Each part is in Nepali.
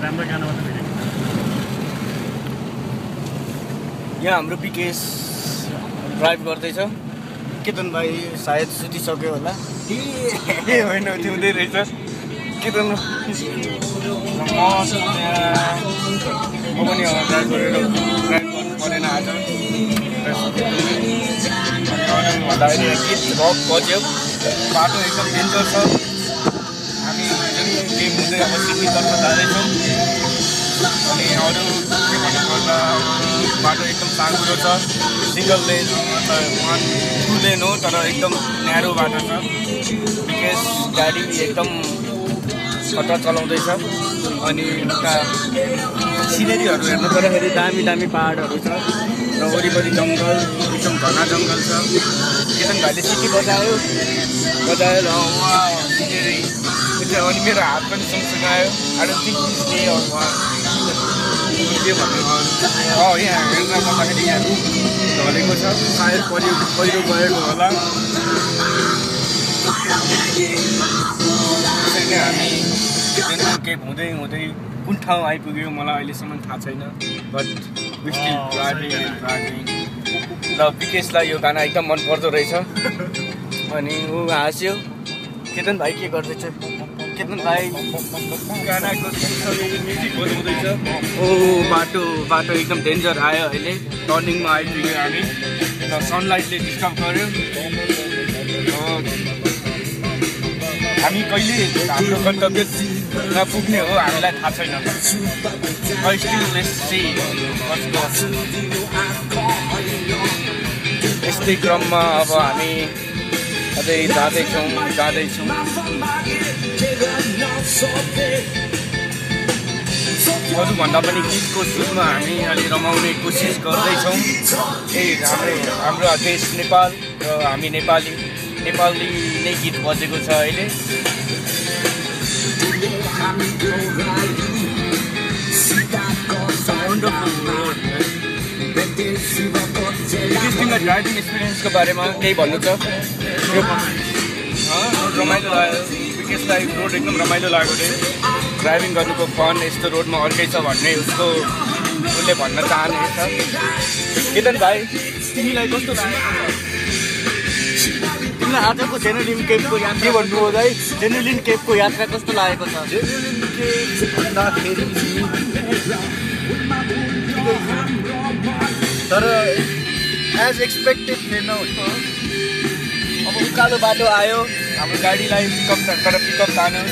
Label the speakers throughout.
Speaker 1: राम्रो गानामा त भेटेको
Speaker 2: यहाँ हाम्रो विकेश ड्राइभ गर्दैछ। केतन भाइ सायद सुतिसक्यो होला। ए होइन उठ्याउँदै रहेछ केतन। म पनि ड्राइभ गरेर ड्राइभ गर्नु परेन आज। भन्दाखेरि के रक बज्यो, बाटो एकदम डेन्जर छ। हामी जुन गेम हुँदै अब सिडनीतर्फ जाँदैछौँ। अनि अरू के भन्नुपर्दा बाटो एकदम साँघुरो छ। सिङ्गल लेन 1-2 लेन हो तर एकदम न्यारो बाटो छ। विकेश गाडी एकदम खतरा चलाउँदैछ। अनि उता सिनेरीहरू हेर्नु पर्दाखेरि दामी दामी पाहाडहरू छ र वरिपरि जङ्गल एकदम घना जङ्गल छ। केतन भाइले सिटी बजायो सिनेरी। अनि मेरो हात पनि सँगसँगै आयो। आई डोन्ट थिङ्क के भन्नु यहाँ हेर्न पर्दाखेरि यहाँ रुख ढलेको छ। सायद पहिरो गएको होला। त्यसरी नै हामी डेन्जर केप हुँदै हुँदै कुन ठाउँ आइपुग्यो मलाई अहिलेसम्म थाहा छैन। But we still driving. र विकेशलाई यो गाना एकदम मनपर्दो रहेछ। अनि ऊ हाँस्यो। केतन भाइ के गर्दैछ? केतन भाइ गानाको म्युजिक बजाउँदैछ। ओ बाटो एकदम डेन्जर आयो। अहिले टर्निङमा आइपुग्यो हामी र सनलाइटले डिस्टर्ब गर्यो। हामी कहिले हाम्रो गन्तव्यमा पुग्ने हो हामीलाई थाहा छैन। यस्तै क्रममा अब हामी अझै जाँदैछौँ। अरूभन्दा पनि गीतको सुरमा हामी अलि रमाउने कोसिस गर्दैछौँ। हाम्रो देश नेपाल र हामी नेपाली नै गीत बजेको छ अहिले। तिमीलाई ड्राइभिङ एक्सपिरियन्सको बारेमा केही भन्नु छ? रमाइलो लाग्यो विकेशलाई। रोड एकदम रमाइलो लाग्यो अरे। ड्राइभिङ गर्नुको फन यस्तो रोडमा अर्कै छ भन्ने उसले भन्न चाहनेछ। केतन भाइ तिमीलाई कस्तो लाग्यो? तिमीलाई आजको जेनुलिन केपको यात्रा के भन्नु हो भाइ? जेनुलिन केपको यात्रा कस्तो लागेको छ? तर एज एक्सपेक्टेड थिएन। अब उकालो बाटो आयो। हाम्रो गाडीलाई pickup तान्यो।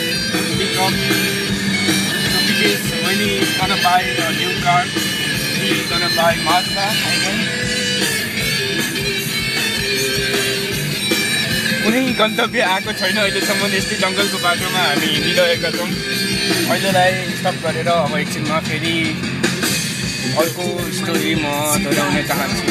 Speaker 2: Because when he's gonna buy a new car, he's gonna buy Mazda. कुनै गन्तव्य आएको छैन अहिलेसम्म। यस्तै जङ्गलको बाटोमा हामी हिँडिरहेका छौँ। अहिलेलाई स्टप गरेर अब एकछिनमा फेरि अर्को स्टोरी म दोहोऱ्याउन चाहन्छु।